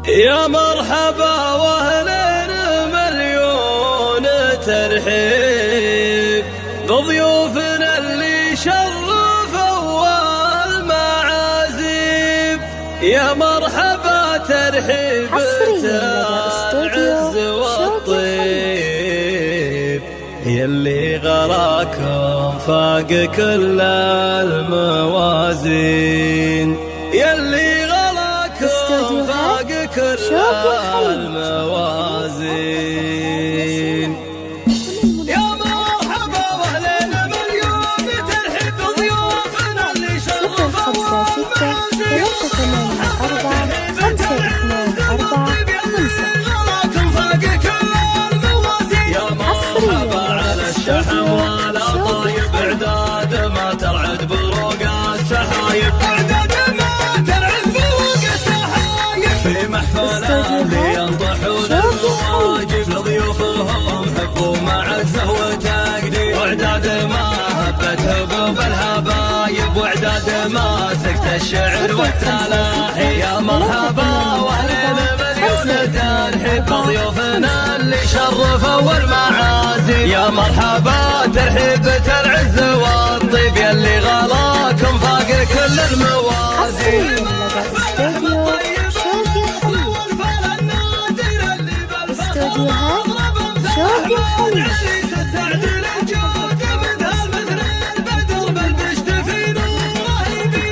يا مرحبا واهلين مليون ترحيب بضيوفنا اللي شرفوا المعازيم. يا مرحبا ترحيب العز والطيب يلي غراكم فاق كل الموازين. يلي غراكم فاق كل الموازين. يا مرحبا واهلين مليون ترحيب بضيوفنا اللي شرفوا الشحم ولا طايب اعداد ما ترعد بروق السحايب. اعداد ما ترعد بروق السحايب في محفله لينطحون المواجب لضيوفهم حب ومعزه وتقدير. واعداد ما هبت هبوب الهبايب واعداد ما سكت الشعر والتلاحي. يا مرحبا واهلين مليون ترحيب بضيوفنا اللي شرفوا المعازيم. يا مرحبا ترحيب العز والطيب يلي غلاكم فاق كل الموازين.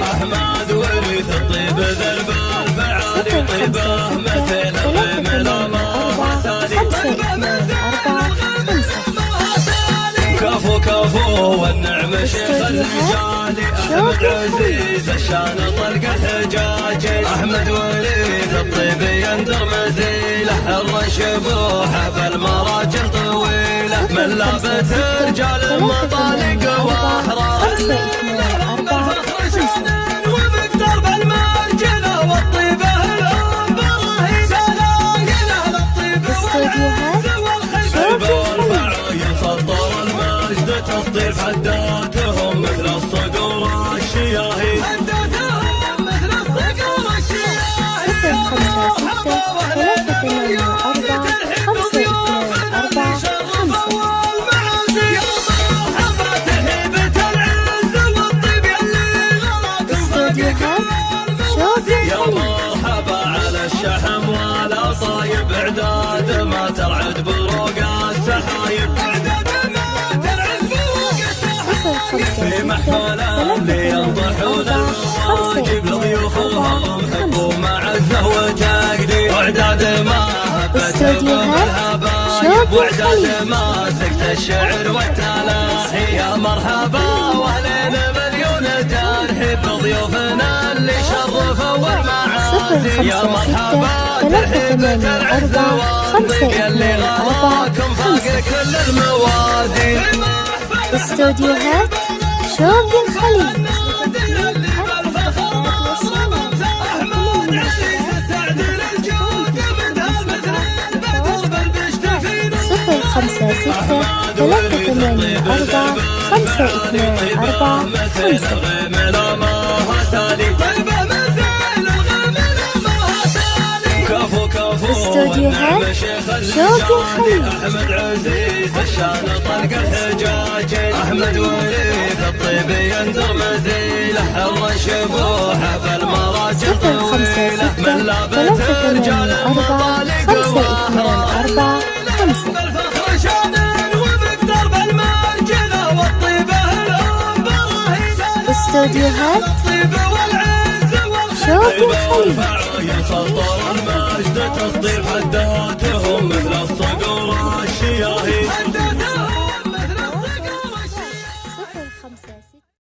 أحمد ورث الطيب ذا البال فعالي طيبه مثل الرمل ما كفو كفو والنعم شيخ الرجال. أحمد عزيز الشان طلق الحجاج. أحمد وريث الطيب يندر مزيله حر شبوحه بالمراجل طويله من لابت رجال المطالق واحرار. ومقدر بالمرجله والطيبه الانبراهي سلايله للطيب والعز والخيب يسطر المجد تسطير حداتهم مثل الصقور الشياهي. حداتهم مثل الصقور الشياهي. يا مرحبا واهلين مليون ترحيب بضيوفنا اللي شرفوا المعازيم. يا مرحبا ترحيب العز والطيب يلي غلاكم فاق كل الموازين. يا مرحبا على الشحم ولا طايب اعداد ما ترعد بروق السحايب. اعداد ما ترعد بروق السحايب في محفله لينطحون المواجب لضيوفهم حب ومعزه وتقدير. واعداد ما هبت هبوب الهبايب واعداد ما سكت الشعر والتلاحي. يا مرحبا واهلين مليون ترحيب بضيوفنا اللي شرفوا المعازيم. يا مرحبا ترحيب العز والطيب يلي غلاكم فاق كل الموازين. استوديوهات شوق الخليل. 568 استوديوهات شوق الخليل. أحمد عزيز الشان طلق الحجاج. أحمد وريث الطيب يندر مزيله حر شبوحه بالمراجل طويله من لابت رجال المطالق واحرار. بالفخر شانن ومقدر بالمرجله والطيبه الانبراهي استوديوهات شوق الخليل.